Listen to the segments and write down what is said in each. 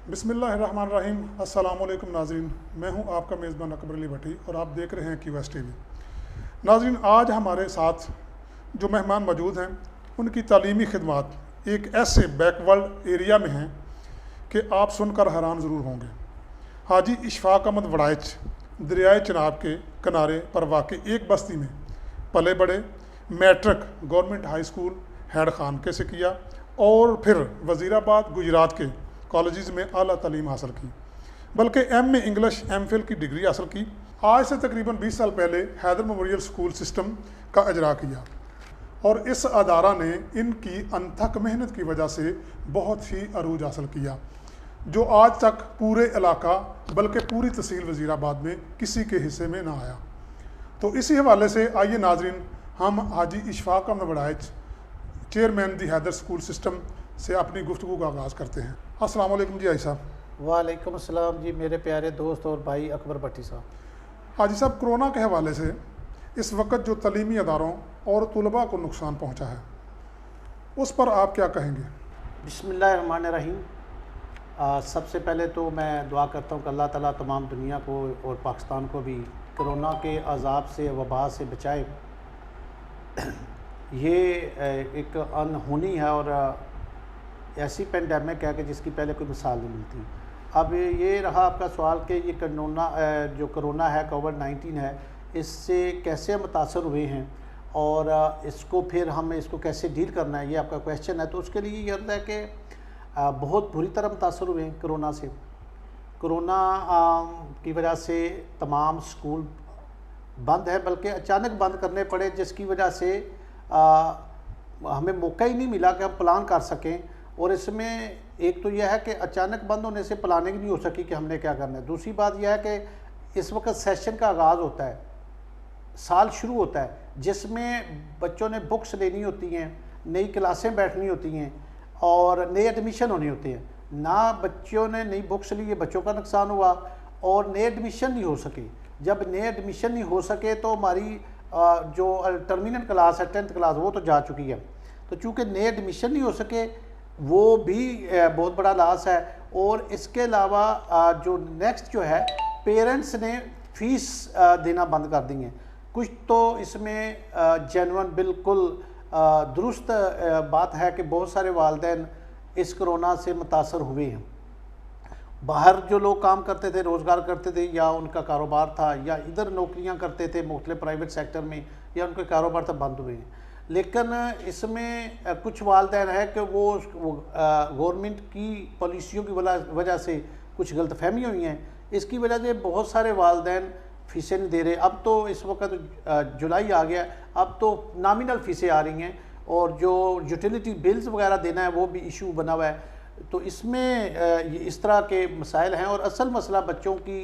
बिस्मिल्लाहिर्रहमानिर्रहीम। अस्सलाम वालेकुम नाज़रीन, मैं हूं आपका मेज़बान अकबर अली भट्टी और आप देख रहे हैं QS TV। नाज़रीन, आज हमारे साथ जो मेहमान मौजूद हैं उनकी तालीमी खिदमात एक ऐसे बैकवर्ड एरिया में हैं कि आप सुनकर हैरान ज़रूर होंगे। हाजी इशफाक अहमद वड़ाइच दरियाए चनाब के किनारे पर वाक़ एक बस्ती में पले बड़े। मैट्रिक गवर्नमेंट हाई स्कूल हैड खानके से किया और फिर वज़ीराबाद गुजरात के कॉलेजेस में आला तालीम हासिल की, बल्कि MA इंग्लिश MPhil की डिग्री हासिल की। आज से तकरीबन 20 साल पहले हैदर मेमोरियल स्कूल सिस्टम का इजरा किया और इस अदारा ने इनकी अनथक मेहनत की वजह से बहुत ही अरूज हासिल किया, जो आज तक पूरे इलाका बल्कि पूरी तहसील वज़ीराबाद में किसी के हिस्से में ना आया। तो इसी हवाले से आइए नाजरीन, हम हाजी इशफाक अहमद वड़ाइच चेयरमैन दी हैदर स्कूल सिस्टम से अपनी गुफ्तगू का आगाज़ करते हैं। अस्सलाम वालेकुम जी हाजी साहब। वालेकुम अस्सलाम जी, मेरे प्यारे दोस्त और भाई अकबर भट्टी साहब। हाजी साहब, कोरोना के हवाले से इस वक्त जो तलीमी अदारों और तुलबा को नुकसान पहुँचा है उस पर आप क्या कहेंगे? बिस्मिल्लाहिर्रहमानिर्रहीम। सबसे पहले तो मैं दुआ करता हूँ कि अल्लाह ताला तमाम दुनिया को और पाकिस्तान को भी कोरोना के अजाब से वबा से बचाए। ये एक अनहोनी है और ऐसी पेंडेमिक है कि जिसकी पहले कोई मिसाल नहीं मिलती। अब ये रहा आपका सवाल कि ये जो कोरोना है, कोविड-19 है, इससे कैसे मुतासर हुए हैं और इसको फिर हमें इसको कैसे डील करना है, ये आपका क्वेश्चन है। तो उसके लिए ये अर्थ है कि बहुत बुरी तरह मुतासर हुए हैं कोरोना से। कोरोना की वजह से तमाम स्कूल बंद है, बल्कि अचानक बंद करने पड़े, जिसकी वजह से हमें मौका ही नहीं मिला कि हम प्लान कर सकें। और इसमें एक तो यह है कि अचानक बंद होने से प्लानिंग नहीं हो सकी कि हमने क्या करना है। दूसरी बात यह है कि इस वक्त सेशन का आगाज़ होता है, साल शुरू होता है, जिसमें बच्चों ने बुक्स लेनी होती हैं, नई क्लासें बैठनी होती हैं और नए एडमिशन होने होते हैं। ना बच्चों ने नई बुक्स ली, बच्चों का नुकसान हुआ और नए एडमिशन नहीं हो सके। जब नए एडमिशन नहीं हो सके तो हमारी जो टर्मिनल क्लास है 10th क्लास, वो तो जा चुकी है। तो चूँकि नए एडमिशन नहीं हो सके, वो भी बहुत बड़ा लॉस है। और इसके अलावा जो नेक्स्ट जो है, पेरेंट्स ने फ़ीस देना बंद कर दी है। कुछ तो इसमें जेन्युइन बिल्कुल दुरुस्त बात है कि बहुत सारे वालिदैन इस कोरोना से मुतासर हुए हैं। बाहर जो लोग काम करते थे, रोज़गार करते थे, या उनका कारोबार था, या इधर नौकरियां करते थे मुख्तलिफ प्राइवेट सेक्टर में, या उनके कारोबार तो बंद हुए हैं। लेकिन इसमें कुछ वालिदैन है कि वो गवर्नमेंट की पॉलिसियों की वजह से कुछ गलतफहमी हुई हैं। इसकी वजह से बहुत सारे वालिदैन फ़ीसें नहीं दे रहे। अब तो इस वक्त जुलाई आ गया, अब तो नॉमिनल फ़ीसें आ रही हैं और जो यूटिलिटी बिल्स वगैरह देना है वो भी इशू बना हुआ है। तो इसमें इस तरह के मसाइल हैं। और असल मसला बच्चों की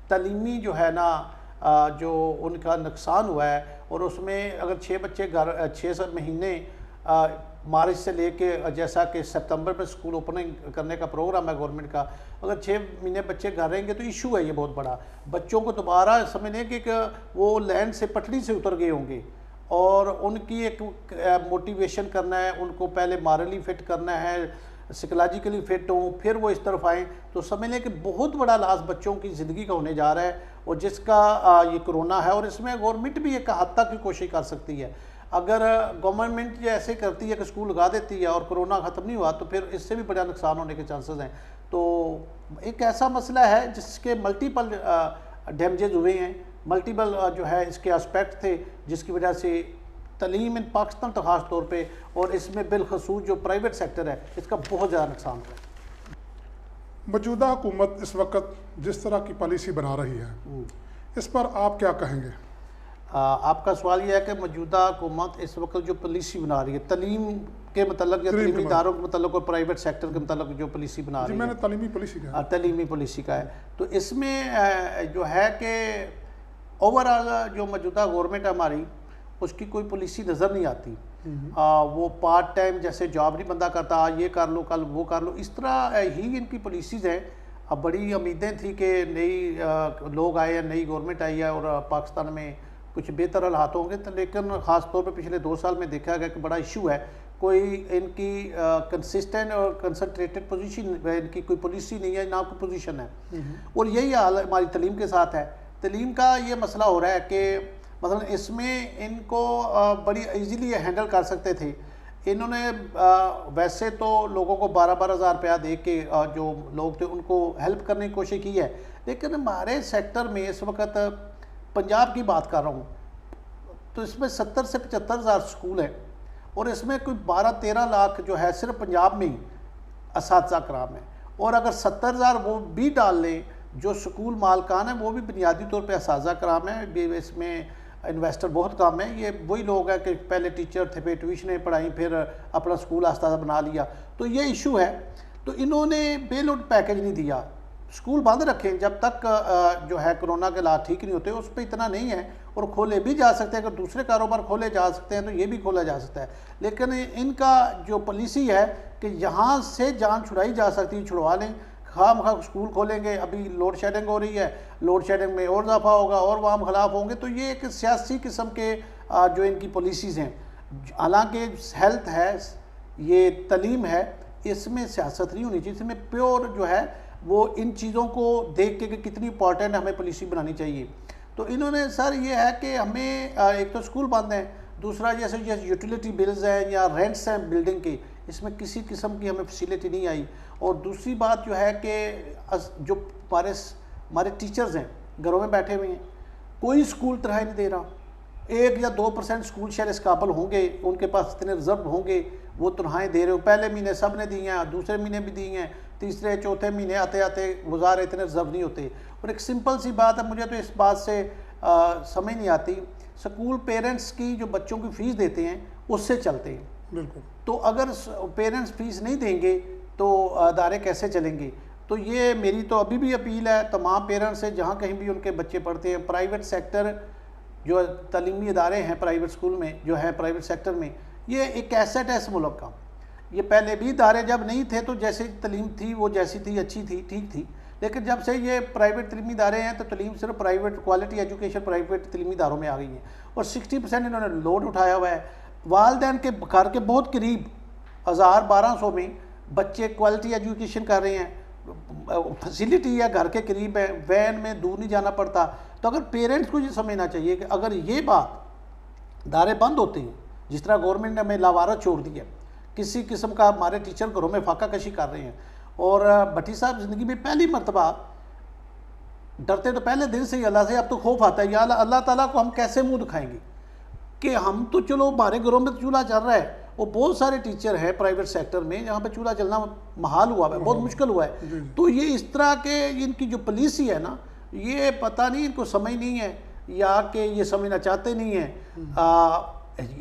तलीमी जो है ना, जो उनका नुकसान हुआ है, और उसमें अगर 6 बच्चे घर 6 महीने मार्च से लेके, जैसा कि सितंबर में स्कूल ओपनिंग करने का प्रोग्राम है गवर्नमेंट का, अगर 6 महीने बच्चे घर रहेंगे तो इशू है ये बहुत बड़ा। बच्चों को दोबारा समझने कि वो लैंड से पटड़ी से उतर गए होंगे और उनकी एक मोटिवेशन करना है, उनको पहले मॉरली फिट करना है, साइकोलॉजिकली फिट हों, फिर वो इस तरफ आएँ। तो समझ लें कि बहुत बड़ा लॉस बच्चों की ज़िंदगी का होने जा रहा है, और जिसका ये कोरोना है। और इसमें गवर्नमेंट भी एक हद तक की कोशिश कर सकती है। अगर गवर्नमेंट ये ऐसे करती है कि स्कूल लगा देती है और कोरोना ख़त्म नहीं हुआ, तो फिर इससे भी बड़ा नुकसान होने के चांसेस हैं। तो एक ऐसा मसला है जिसके मल्टीपल डैमेजेस हुए हैं, मल्टीपल जो है इसके एस्पेक्ट थे, जिसकी वजह से तलीम इन पाकिस्तान तो ख़ास तौर पे, और इसमें बिलखसूस जो प्राइवेट सेक्टर है, इसका बहुत ज़्यादा नुकसान हुआ है। मौजूदा हुकूमत इस वक्त जिस तरह की पॉलिसी बना रही है, इस पर आप क्या कहेंगे? आपका सवाल यह है कि मौजूदा हुकूमत इस वक्त जो पॉलिसी बना रही है तलीम के मतलब, या तलीमी इदारों के मतलब और प्राइवेट सेक्टर के मतलब जो पॉलिसी बना रही है, मैंने तलीमी पॉलिसी का तलीमी पॉलिसी का है। तो इसमें जो है कि ओवरऑल जो मौजूदा गवर्नमेंट है हमारी, उसकी कोई पॉलिसी नज़र नहीं आती। वो पार्ट टाइम जैसे जॉब नहीं बंदा करता, ये कर लो कल वो कर लो, इस तरह ही इनकी पॉलिसीज़ हैं। अब बड़ी उम्मीदें थी कि नई लोग आए हैं, नई गवर्नमेंट आई है और पाकिस्तान में कुछ बेहतर हालात होंगे। तो लेकिन ख़ास तौर पर पिछले 2 साल में देखा गया कि बड़ा इशू है कोई इनकी कंसिस्टेंट और कंसंट्रेटेड पोजीशन, इनकी कोई पॉलिसी नहीं है, ना कोई पोजीशन है। और यही हाल हमारी तलीम के साथ है। तलीम का ये मसला हो रहा है कि मतलब इसमें इनको बड़ी इजीली हैंडल कर सकते थे। इन्होंने वैसे तो लोगों को 12-12 हज़ार रुपया दे के जो लोग थे उनको हेल्प करने की कोशिश की है, लेकिन हमारे सेक्टर में इस वक्त पंजाब की बात कर रहा हूँ तो इसमें 70 से 75 हज़ार स्कूल हैं और इसमें कोई 12-13 लाख जो है सिर्फ पंजाब में ही असातिज़ा कराम है। और अगर 70 हज़ार वो भी डाल लें जो स्कूल मालकान है वो भी बुनियादी तौर पे असातिज़ा कराम है, इसमें इन्वेस्टर बहुत कम है। ये वही लोग हैं कि पहले टीचर थे, फिर ट्यूशनें पढ़ाई, फिर अपना स्कूल आस्ता आस्ता बना लिया। तो ये इशू है। तो इन्होंने बेल आउट पैकेज नहीं दिया, स्कूल बंद रखें जब तक जो है कोरोना के हालात ठीक नहीं होते। उस पर इतना नहीं है और खोले भी जा सकते हैं, अगर दूसरे कारोबार खोले जा सकते हैं तो ये भी खोला जा सकता है। लेकिन इनका जो पॉलिसी है कि यहाँ से जान छुड़ाई जा सकती है, छुड़वा लें, खाम स्कूल खोलेंगे, अभी लोड शेडिंग हो रही है, लोड शेडिंग में और इजाफा होगा और वाम खिलाफ होंगे। तो ये एक सियासी किस्म के जो इनकी पॉलिसीज़ हैं। हालांकि हेल्थ है, ये तलीम है, इसमें सियासत नहीं होनी चाहिए, इसमें प्योर जो है वो इन चीज़ों को देख के कि कितनी इंपॉर्टेंट हमें पॉलिसी बनानी चाहिए। तो इन्होंने सर ये है कि हमें एक तो स्कूल बंद है, दूसरा जैसे यूटिलिटी बिल्स हैं या रेंट्स हैं बिल्डिंग के, इसमें किसी किस्म की हमें फैसिलिटी नहीं आई। और दूसरी बात जो है कि जो हमारे टीचर्स हैं घरों में बैठे हुए हैं, कोई स्कूल तनख्वाह नहीं दे रहा। 1 या 2% स्कूल शायद इस काबिल होंगे, उनके पास इतने रिजर्व होंगे, वो तनख्वाहें दे रहे हो। पहले महीने सब ने दी हैं, दूसरे महीने भी दी हैं, तीसरे चौथे महीने आते आते गुजार इतने रिजर्व नहीं होते। और एक सिंपल सी बात है, मुझे तो इस बात से समझ नहीं आती, स्कूल पेरेंट्स की जो बच्चों की फ़ीस देते हैं उससे चलते हैं। बिल्कुल। तो अगर पेरेंट्स फीस नहीं देंगे तो अदारे कैसे चलेंगे? तो ये मेरी तो अभी भी अपील है तमाम पेरेंट्स से, जहाँ कहीं भी उनके बच्चे पढ़ते हैं, प्राइवेट सेक्टर जो तलीमी इदारे हैं प्राइवेट स्कूल में जो है प्राइवेट सेक्टर में, ये एक एसेट है इस मुल्क का। ये पहले भी इदारे जब नहीं थे तो जैसे तलीम थी वो जैसी थी अच्छी थी, ठीक थी, लेकिन जब से ये प्राइवेट तलीमी इदारे हैं तो तलीम सिर्फ प्राइवेट क्वालिटी एजुकेशन प्राइवेट तलीमी इदारों में आ गई है। और 60% इन्होंने लोड उठाया हुआ है। वालदैन के घर के बहुत करीब 1000-1200 में बच्चे क्वालिटी एजुकेशन कर रहे हैं, फैसिलिटी है घर के करीब है, वैन में दूर नहीं जाना पड़ता। तो अगर पेरेंट्स को ये समझना चाहिए कि अगर ये बात दारे बंद होते हैं, जिस तरह गवर्नमेंट ने हमें लावारस छोड़ दिया, किसी किस्म का हमारे टीचर घरों में फाका कशी कर रहे हैं। और भट्टी साहब ज़िंदगी में पहली मरतबा डरते तो पहले दिन से ही अल्लाह से, अब तो खौफ आता है या अल्लाह ताला को हम कैसे मुँह दिखाएंगे कि हम तो चलो हमारे घरों में तो चूल्हा चल रहा है, और बहुत सारे टीचर हैं प्राइवेट सेक्टर में जहाँ पे चूल्हा चलना महाल हुआ है, बहुत मुश्किल हुआ है। तो ये इस तरह के इनकी जो पॉलिसी है ना, ये पता नहीं इनको समझ नहीं है या कि ये समझना चाहते नहीं है,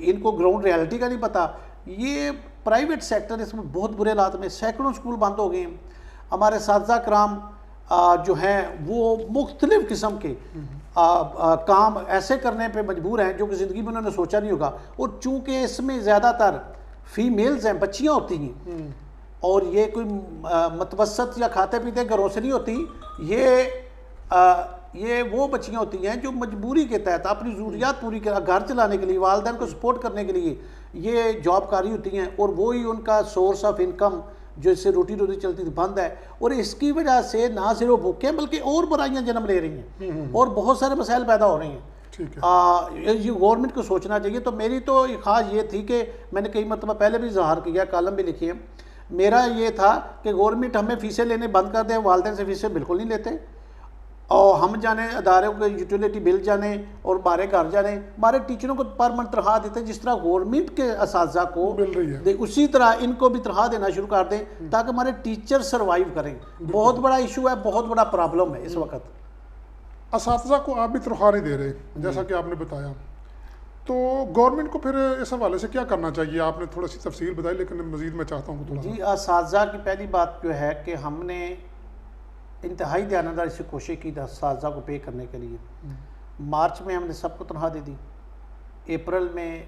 इनको ग्राउंड रियलिटी का नहीं पता। ये प्राइवेट सेक्टर इसमें बहुत बुरे हालात में, सैकड़ों स्कूल बंद हो गए हैं। हमारे साथी कराम जो हैं वो मुख्तलिफ़ किस्म के काम ऐसे करने पे मजबूर हैं जो कि ज़िंदगी में उन्होंने सोचा नहीं होगा। और चूँकि इसमें ज़्यादातर फीमेल्स हैं, बच्चियाँ होती हैं, और ये कोई मतवसत या खाते पीते घरों से नहीं होती, ये वो बच्चियाँ होती हैं जो मजबूरी के तहत अपनी ज़रूरियात पूरी कर घर चलाने के लिए, वालिदैन को सपोर्ट करने के लिए ये जॉबकारी होती हैं, और वही उनका सोर्स ऑफ इनकम जो इससे रोटी रोटी चलती थी बंद है। और इसकी वजह से ना सिर्फ भूखे बल्कि और बुराइयां जन्म ले रही हैं और बहुत सारे मसाइल पैदा हो रहे हैं। ठीक है। ये गवर्नमेंट को सोचना चाहिए। तो मेरी तो ख़ास ये थी कि मैंने कई मरतबा पहले भी इज़हार किया, कॉलम भी लिखी है, मेरा ये था कि गवर्नमेंट हमें फ़ीसें लेने बंद कर दें, वालिदैन से फ़ीसें बिल्कुल नहीं लेते, और हम जाने अदारों के यूटिलिटी बिल जाने और हमारे घर जाने, हमारे टीचरों को पर मंथ तनख्वाह देते हैं जिस तरह गवर्नमेंट के असातिज़ा को मिल रही है, उसी तरह इनको भी तनख्वाह देना शुरू कर दें ताकि हमारे टीचर सर्वाइव करें। बहुत बड़ा इशू है, बहुत बड़ा प्रॉब्लम है इस वक्त। असातिज़ा को आप भी तनख्वाह नहीं दे रहे जैसा कि आपने बताया, तो गवर्नमेंट को फिर इस हवाले से क्या करना चाहिए? आपने थोड़ी सी तफसील बताई, लेकिन मज़ीद मैं चाहता हूँ थोड़ा। जी, असातिज़ा की पहली बात जो है कि हमने इंतहाई ध्यानदारी से कोशिश की असातिज़ा को पे करने के लिए। मार्च में हमने सबको तनख्वाह दे दी, अप्रैल में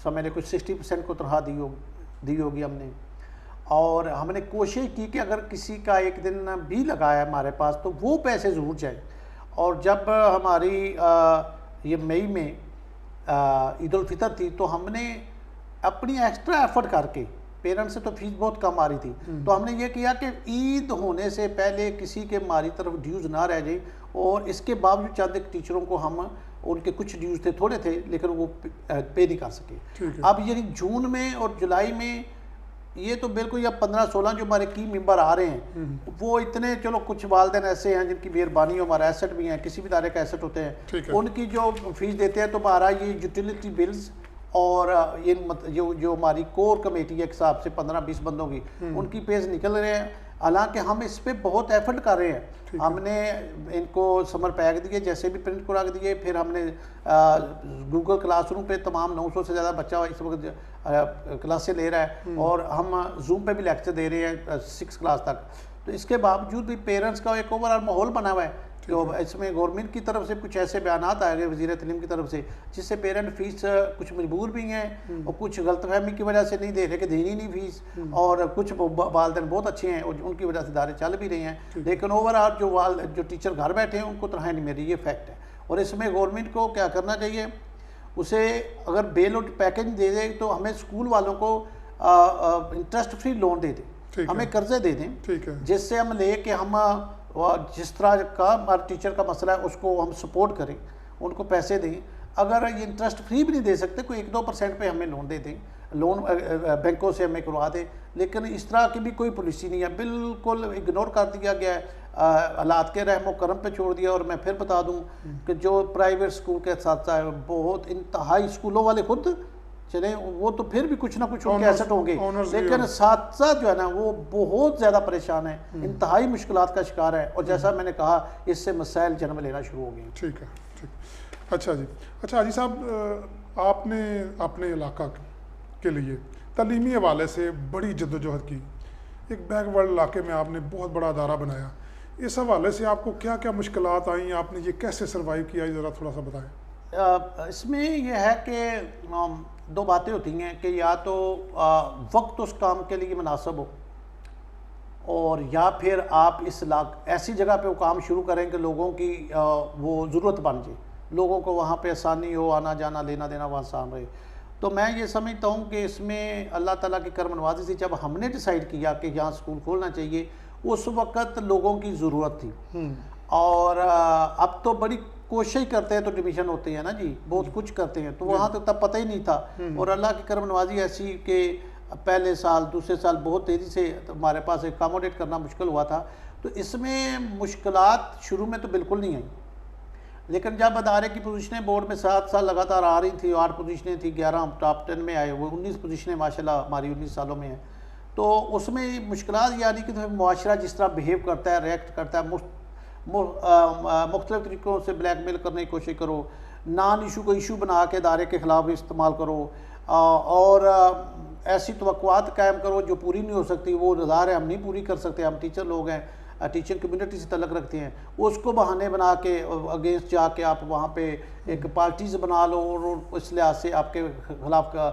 समझ लें कुछ 60% को तनख्वाह दी होगी हमने, और हमने कोशिश की कि अगर किसी का एक दिन भी लगाया हमारे पास तो वो पैसे ज़रूर जाए। और जब हमारी ये मई में ईद उल फितर थी तो हमने अपनी एक्स्ट्रा एफर्ट करके, पेरेंट्स से तो फीस बहुत कम आ रही थी, तो हमने ये किया कि ईद होने से पहले किसी के हमारी तरफ ड्यूज़ ना रह जाए, और इसके बावजूद चंद टीचरों को हम उनके कुछ ड्यूज़ थे, थोड़े थे, लेकिन वो पे नहीं कर सके। अब यानी जून में और जुलाई में ये तो बिल्कुल, या 15-16 जो हमारे की मेंबर आ रहे हैं वो इतने, चलो कुछ वालदेन ऐसे हैं जिनकी मेहरबानी, हमारा एसेट भी हैं, किसी भी इदारे का एसेट होते हैं, उनकी जो फीस देते हैं तो हमारा ये यूटिलिटी बिल्स और ये जो हमारी कोर कमेटी है एक हिसाब से 15-20 बंदों की, उनकी पेज निकल रहे हैं। हालांकि हम इस पे बहुत एफर्ट कर रहे हैं। हमने इनको समर पैक दिए, जैसे भी प्रिंट करा के दिए, फिर हमने गूगल क्लासरूम पे तमाम 900 से ज़्यादा बच्चा इस वक्त क्लासें ले रहा है, और हम जूम पे भी लेक्चर दे रहे हैं 6 क्लास तक। तो इसके बावजूद भी पेरेंट्स का एक ओवरऑल माहौल बना हुआ है। तो इसमें गवर्नमेंट की तरफ से कुछ ऐसे बयान आए गए वज़ीर तालीम की तरफ से, जिससे पेरेंट फीस कुछ मजबूर भी हैं और कुछ गलतफहमी की वजह से नहीं दे रहे कि देनी नहीं फीस, और कुछ वालदेन बहुत अच्छे हैं और उनकी वजह से इदारे चल भी रहे हैं, लेकिन ओवरऑल जो टीचर घर बैठे हैं उनको तनख्वाह नहीं मिल रही, ये फैक्ट है। और इसमें गवर्नमेंट को क्या करना चाहिए, उसे अगर बेल आउट पैकेज दे दे तो हमें स्कूल वालों को इंटरेस्ट फ्री लोन दे दें, हमें कर्जे दे दें, जिससे हम ले के हम जिस तरह का हमारे टीचर का मसला है उसको हम सपोर्ट करें, उनको पैसे दें। अगर ये इंटरेस्ट फ्री भी नहीं दे सकते, कोई 1-2% पे हमें लोन दे दें, लोन बैंकों से हमें करवा दें, लेकिन इस तरह की भी कोई पॉलिसी नहीं है, बिल्कुल इग्नोर कर दिया गया है, हालात के रहमो करम पे छोड़ दिया। और मैं फिर बता दूं कि जो प्राइवेट स्कूल के साथ साथ बहुत इंतहाई स्कूलों वाले खुद चले, वो तो फिर भी कुछ ना कुछ उनके एसेट होंगे, लेकिन साथ साथ जो है ना वो बहुत ज़्यादा परेशान है, इंतहाई मुश्किलात का शिकार है, और जैसा मैंने कहा इससे मसाइल जन्म लेना शुरू हो गए। ठीक है, ठीक। अच्छा जी, अच्छा हाजी साहब, आपने अपने इलाका के लिए तालीमी हवाले से बड़ी जद्दोजहद की, एक बैकवर्ड इलाके में आपने बहुत बड़ा अदारा बनाया, इस हवाले से आपको क्या क्या मुश्किलात आई, आपने ये कैसे सर्वाइव किया, ज़रा थोड़ा सा बताएं। इसमें यह है कि 2 बातें होती हैं कि या तो वक्त उस काम के लिए मुनासिब हो, और या फिर आप इस ऐसी जगह पे वो काम शुरू करें कि लोगों की वो ज़रूरत बन जाए, लोगों को वहाँ पे आसानी हो, आना जाना लेना देना वहाँ आसान रहे। तो मैं ये समझता हूँ कि इसमें अल्लाह ताला की करम नवाज़ी से जब हमने डिसाइड किया कि यहाँ स्कूल खोलना चाहिए, उस वक़्त लोगों की ज़रूरत थी, और अब तो बड़ी कोशिश करते हैं तो डिवीज़न होते हैं ना जी, बहुत कुछ करते हैं, तो वहाँ तो तब पता ही नहीं था। और अल्लाह की करम नवाजी ऐसी कि पहले साल दूसरे साल बहुत तेज़ी से हमारे पास एकोमोडेट करना मुश्किल हुआ था। तो इसमें मुश्किलात शुरू में तो बिल्कुल नहीं आई, लेकिन जब अदारे की पोजीशनें बोर्ड में 7 साल लगातार आ रही थी, 8 पोजीशनें थी, 11 टॉप 10 में आए, वो 19 पोजीशनें माशाल्लाह हमारी 19 सालों में है, तो उसमें मुश्किलात यानी कि मुआशरा जिस तरह बिहेव करता है, रिएक्ट करता है, मुख्तलिफ तरीक़ों से ब्लैकमेल करने की कोशिश करो, नॉन इशू को इशू बना के इदारे के ख़िलाफ़ इस्तेमाल करो, और ऐसी तवक्कुआत कायम करो जो पूरी नहीं हो सकती, वो इदारे हम नहीं पूरी कर सकते, हम टीचर लोग हैं, टीचर कम्युनिटी से तल्लुक़ रखते हैं, उसको बहाने बना के अगेंस्ट जाके आप वहाँ पे एक पार्टीज बना लो, और इस लिहाज से आपके खिलाफ का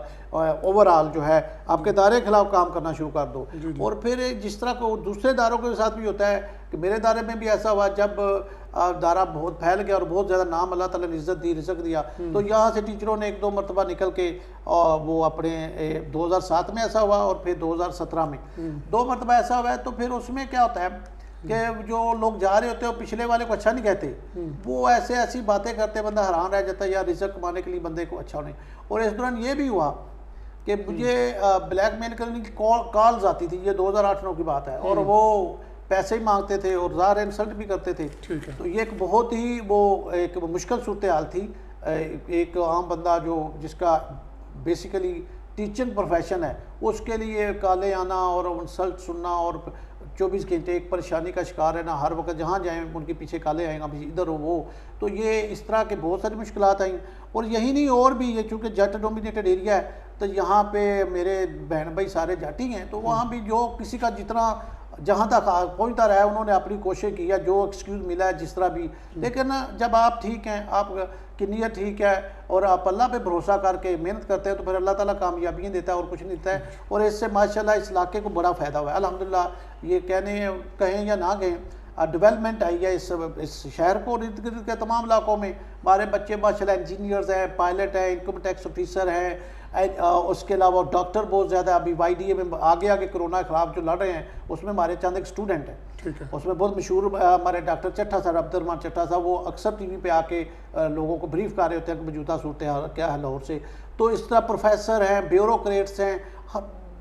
ओवरऑल जो है आपके दायरे के खिलाफ काम करना शुरू कर दो। और फिर जिस तरह को दूसरे दारों के साथ भी होता है कि मेरे दायरे में भी ऐसा हुआ, जब दारा बहुत फैल गया और बहुत ज़्यादा नाम अल्लाह ताला ने इज़्ज़त दी, रिज़्क़ दिया, तो यहाँ से टीचरों ने 1-2 मरतबा निकल के वो अपने 2007 में ऐसा हुआ, और फिर 2017 में 2 मरतबा ऐसा हुआ है। तो फिर उसमें क्या होता है कि जो लोग जा रहे होते हैं वो पिछले वाले को अच्छा नहीं कहते, वो ऐसी बातें करते, बंदा हैरान रह जाता है यार, रिज़्क़ कमाने के लिए बंदे को अच्छा नहीं। और इस दौरान ये भी हुआ कि मुझे ब्लैकमेल करने की कॉल्स आती थी, ये 2008-9 की बात है, और वो पैसे ही मांगते थे और ज़ाहिर इंसल्ट भी करते थे। तो ये एक बहुत ही वो एक मुश्किल सूरत हाल थी। एक आम बंदा जो जिसका बेसिकली टीचिंग प्रोफेशन है, उसके लिए काले आना और इंसल्ट सुनना और 24 घंटे एक परेशानी का शिकार है ना, हर वक्त जहाँ जाएँ उनके पीछे काले आएंगे, अभी इधर हो वो। तो ये इस तरह के बहुत सारी मुश्किलात आई, और यही नहीं और भी, ये चूँकि जट डोमिनेटेड एरिया है, तो यहाँ पे मेरे बहन भाई सारे जाटी हैं, तो वहाँ भी जो किसी का जितना जहाँ तक पहुँचता रहा है उन्होंने अपनी कोशिश की है, जो एक्सक्यूज़ मिला है जिस तरह भी। लेकिन जब आप ठीक हैं, आपकी नीयत ठीक है और आप अल्लाह पे भरोसा करके मेहनत करते हैं, तो फिर अल्लाह ताला कामयाबियाँ देता है और कुछ नहीं देता है। और इससे माशाल्लाह इस इलाके को बड़ा फ़ायदा हुआ है अल्हम्दुलिल्लाह। ये कहें या ना कहें, डेवलपमेंट आई है इस शहर को, इर्द गिर्द के तमाम इलाकों में। हमारे बच्चे माशाल्लाह इंजीनियर्स हैं, पायलट हैं, इनकम टैक्स ऑफिसर हैं, उसके अलावा डॉक्टर बहुत ज़्यादा, अभी YDA में आगे आगे कोरोना के खिलाफ जो लड़ रहे हैं उसमें हमारे चंद एक स्टूडेंट हैं, ठीक है। उसमें बहुत मशहूर हमारे डॉक्टर चट्टा साहब, अब्दुर्रहमान चट्टा साहब, वो अक्सर TV पे आके लोगों को ब्रीफ कर रहे होते हैं कि मौजूदा सूरत हाल क्या है लाहौर से। तो इस तरह प्रोफेसर हैं, ब्यूरोक्रेट्स हैं,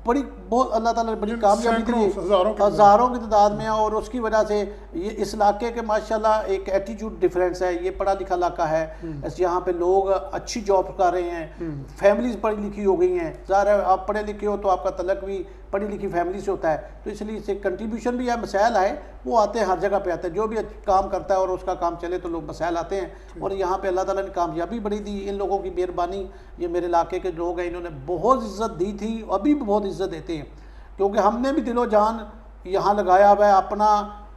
बड़ी बहुत अल्लाह ताला ने बड़ी कामयाबी दी, हज़ारों की तादाद में है। और उसकी वजह से ये इस इलाके के माशाल्लाह एक एटीट्यूड डिफरेंस है, ये पढ़ा लिखा इलाका है, यहाँ पे लोग अच्छी जॉब कर रहे हैं, फैमिलीज पढ़ी लिखी हो गई हैं। ज़ाहिर है आप पढ़े लिखे हो तो आपका तलक भी पढ़ी लिखी फैमिली से होता है, तो इसलिए इससे कंट्रीब्यूशन भी है, मसाइल आए वो आते हैं, हर जगह पे आते हैं, जो भी काम करता है और उसका काम चले तो लोग मसाइल आते हैं। और यहाँ पे अल्लाह ताला ने कामयाबी बड़ी दी, इन लोगों की मेहरबानी, ये मेरे इलाके के लोग हैं, इन्होंने बहुत इज़्ज़त दी थी, अभी भी बहुत इज़्ज़त देते हैं, क्योंकि हमने भी दिलो जान यहाँ लगाया हुआ है, अपना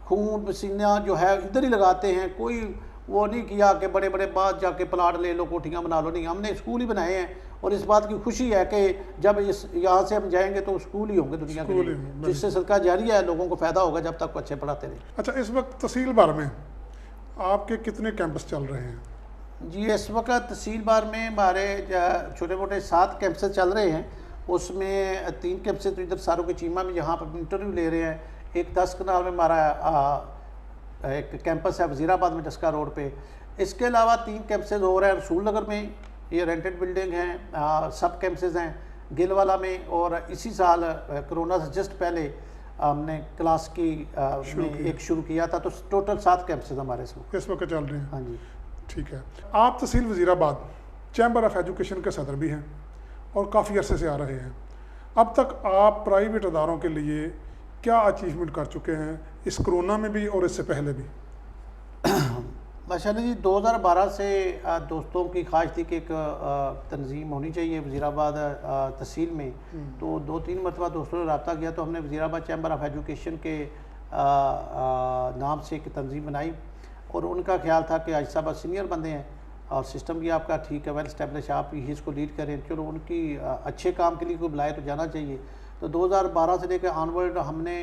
खून पसीना जो है इधर ही लगाते हैं। कोई वो नहीं किया कि बड़े बड़े बात जाके प्लाट ले लो, कोठियाँ बना लो, नहीं, हमने स्कूल ही बनाए हैं। और इस बात की खुशी है कि जब इस यहाँ से हम जाएंगे तो स्कूल ही होंगे दुनिया के लिए, जिससे सदका जारी है, लोगों को फ़ायदा होगा जब तक वो अच्छे पढ़ाते रहे। अच्छा, इस वक्त तहसील बार में आपके कितने कैंपस चल रहे हैं? जी, इस वक्त तहसील बार में हमारे छोटे मोटे 7 कैंपस चल रहे हैं, उसमें 3 कैंपस तो इधर सारों के चीमा में यहाँ पर इंटरव्यू ले रहे हैं। एक 10 कनाल में हमारा एक कैंपस है वज़ीराबाद में डस्का रोड पे। इसके अलावा 3 कैंपसेज हो रहे हैं रसूल नगर में, ये रेंटेड बिल्डिंग हैं, सब कैंपसेज हैं गिलवाला में। और इसी साल कोरोना से जस्ट पहले हमने क्लास की में एक शुरू किया था, तो टोटल 7 कैंपसेज हमारे इस वक्त चल रहे हैं। हाँ जी, ठीक है। आप तहसील वज़ीराबाद चैम्बर ऑफ एजुकेशन के सदर भी हैं और काफ़ी अरसे से आ रहे हैं। अब तक आप प्राइवेट अदारों के लिए क्या अचीवमेंट कर चुके हैं, इस कोरोना में भी और इससे पहले भी? माशाल्लाह जी, 2012 से दोस्तों की ख्वाहिश थी कि एक तंजीम होनी चाहिए वज़ीराबाद तहसील में। तो 2-3 मरतबा दोस्तों ने रब्ता किया, तो हमने वज़ीराबाद चैम्बर ऑफ एजुकेशन के नाम से एक तंजीम बनाई। और उनका ख्याल था कि आज साहब सीनियर बंदे हैं और सिस्टम भी आपका ठीक है, वेल इस्टेब्लिश, आप ही इसको लीड करें, चलो उनकी अच्छे काम के लिए कोई बुलाए तो जाना चाहिए। तो 2012 से लेकर ऑनवर्ड हमने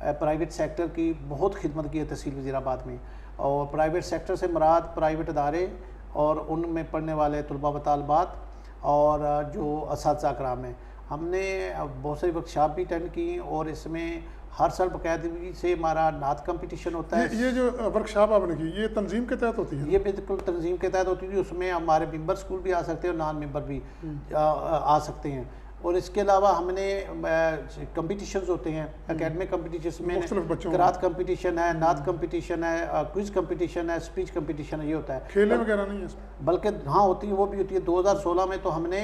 प्राइवेट सेक्टर की बहुत खिदमत की है तहसील वज़ीराबाद में। और प्राइवेट सेक्टर से मुराद प्राइवेट अदारे और उनमें पढ़ने वाले तलबा व तालबात और जो असातिज़ा कराम हैं। हमने बहुत सारी वर्कशॉप भी अटेंड की और इसमें हर साल बाकायदगी से हमारा नात कंपटीशन होता है। ये जो वर्कशॉप आपने की, ये तंजीम के तहत होती है? ये बिल्कुल तंजीम के तहत होती थी। उसमें हमारे मेंबर स्कूल भी आ सकते हैं और नॉन मेंबर भी आ सकते हैं। और इसके अलावा हमने कंपटीशंस होते हैं, एकेडमिक कंपटीशन में क़िराअत कंपटीशन है, नात कंपटीशन है, क्विज़ कंपटीशन है, स्पीच कंपटीशन है, ये होता है। खेलें वगैरह नहीं है बल्कि हाँ होती है, वो भी होती है। 2016 में तो हमने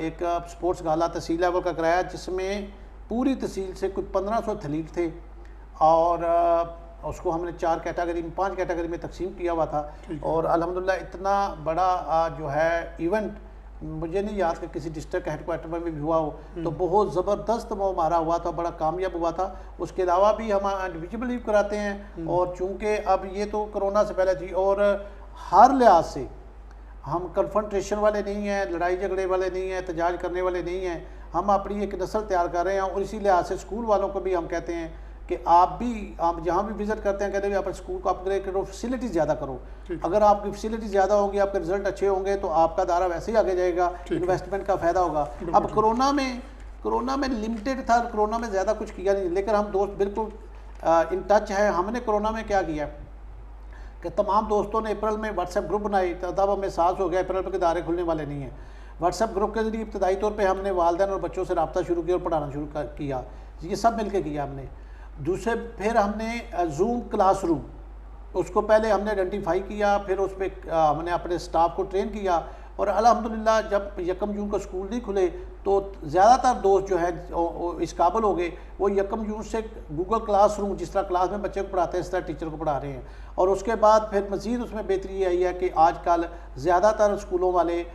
एक स्पोर्ट्स गाला तहसील लेवल का कराया, जिसमें पूरी तहसील से कुछ 1500 एथलीट थे और उसको हमने 5 कैटेगरी में तकसीम किया हुआ था। और अल्हम्दुलिल्लाह इतना बड़ा जो है इवेंट मुझे नहीं याद कि किसी डिस्ट्रिक्ट हेडक्वार्टर में भी हुआ हो, तो बहुत ज़बरदस्त वो हमारा हुआ था, बड़ा कामयाब हुआ था। उसके अलावा भी हम इंडिविजुअल लीव कराते हैं। और चूँकि अब ये तो कोरोना से पहले थी और हर लिहाज से हम कन्फ्रंटेशन वाले नहीं हैं, लड़ाई झगड़े वाले नहीं हैं, एहतजाज करने वाले नहीं हैं। हम अपनी एक नस्ल तैयार कर रहे हैं और इसी लिहाज से स्कूल वालों को भी हम कहते हैं कि आप जहाँ भी विज़िट करते हैं कहते हैं अपने स्कूल को अपग्रेड करो, फैसिलिटी ज़्यादा करो। अगर आपकी फैसिलिटी ज़्यादा होगी, आपके रिजल्ट अच्छे होंगे तो आपका दायरा वैसे ही आगे जाएगा, इन्वेस्टमेंट का फ़ायदा होगा। अब कोरोना में लिमिटेड था, कोरोना में ज़्यादा कुछ किया नहीं, लेकिन हम दोस्त बिल्कुल इन टच है। हमने कोरोना में क्या किया कि तमाम दोस्तों ने अप्रैल में व्हाट्सएप ग्रुप बनाई, तब हमें एहसास हो गया अप्रैल के दायरे खुलने वाले नहीं हैं। व्हाट्सएप ग्रुप के जरिए इब्तदाई तौर पे हमने वालिदैन और बच्चों से रब्ता शुरू किया और पढ़ाना शुरू किया, ये सब मिलके किया हमने। दूसरे फिर हमने जूम क्लासरूम, उसको पहले हमने आइडेंटिफाई किया, फिर उस पर हमने अपने स्टाफ को ट्रेन किया। और अल्हम्दुलिल्लाह जब 1 जून को स्कूल नहीं खुले तो ज़्यादातर दोस्त जो है इस काबिल हो गए, वो 1 जून से गूगल क्लासरूम, जिस तरह क्लास में बच्चे को पढ़ाते हैं इस तरह टीचर को पढ़ा रहे हैं। और उसके बाद फिर मज़ीद उसमें बेहतरी आई है कि आजकल ज़्यादातर स्कूलों वाले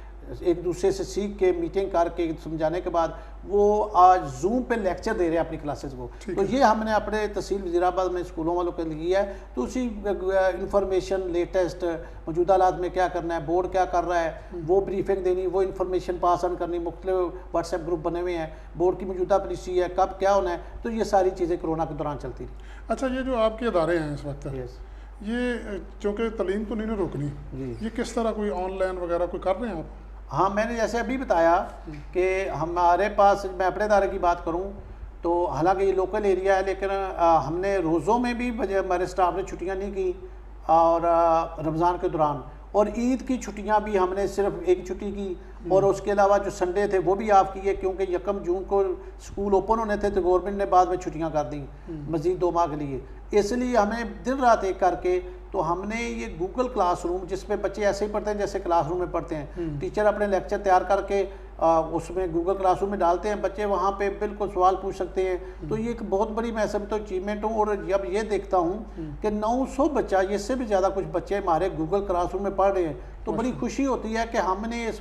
एक दूसरे से सीख के मीटिंग करके समझाने के बाद वो आज जूम पे लेक्चर दे रहे हैं अपनी क्लासेस को। तो ये हमने अपने तहसील वज़ीराबाद में स्कूलों वालों के लिए किया है। तो उसी इंफॉर्मेशन लेटेस्ट मौजूदा हालात में क्या करना है, बोर्ड क्या कर रहा है, वो ब्रीफिंग देनी, वो इन्फॉर्मेशन पास ऑन करनी। मुख्तलिफ व्हाट्सएप ग्रुप बने हुए हैं, बोर्ड की मौजूदा पॉलिसी है, कब क्या होना है, तो ये सारी चीज़ें कोरोना के दौरान चलती रही। अच्छा, ये जो आपके अदारे हैं इस वक्त, ये चूँकि तलीम तो नहीं ना रोकनी, ये किस तरह कोई ऑनलाइन वगैरह कोई कर रहे हैं आप? हाँ, मैंने जैसे अभी बताया कि हमारे पास, मैं अपने दायरे की बात करूं तो हालांकि ये लोकल एरिया है, लेकिन हमने रोज़ों में भी हमारे स्टाफ ने छुट्टियां नहीं की, और रमज़ान के दौरान और ईद की छुट्टियां भी हमने सिर्फ एक छुट्टी की, और उसके अलावा जो संडे थे वो भी ऑफ किए, क्योंकि 1 जून को स्कूल ओपन होने थे तो गवर्नमेंट ने बाद में छुट्टियां कर दी मज़ीद 2 माह के लिए। इसलिए हमें दिन रात एक करके तो हमने ये गूगल क्लासरूम, जिसमें बच्चे ऐसे ही पढ़ते हैं जैसे क्लासरूम में पढ़ते हैं, टीचर अपने लेक्चर तैयार करके उसमें गूगल क्लासरूम में डालते हैं, बच्चे वहाँ पे बिल्कुल सवाल पूछ सकते हैं। तो ये एक बहुत बड़ी मैं समझता हूँ अचीवमेंट हूँ। और जब ये देखता हूँ कि 900 बच्चा, इससे भी ज़्यादा कुछ बच्चे हमारे गूगल क्लासरूम में पढ़ रहे हैं, तो बड़ी खुशी होती है कि हमने इस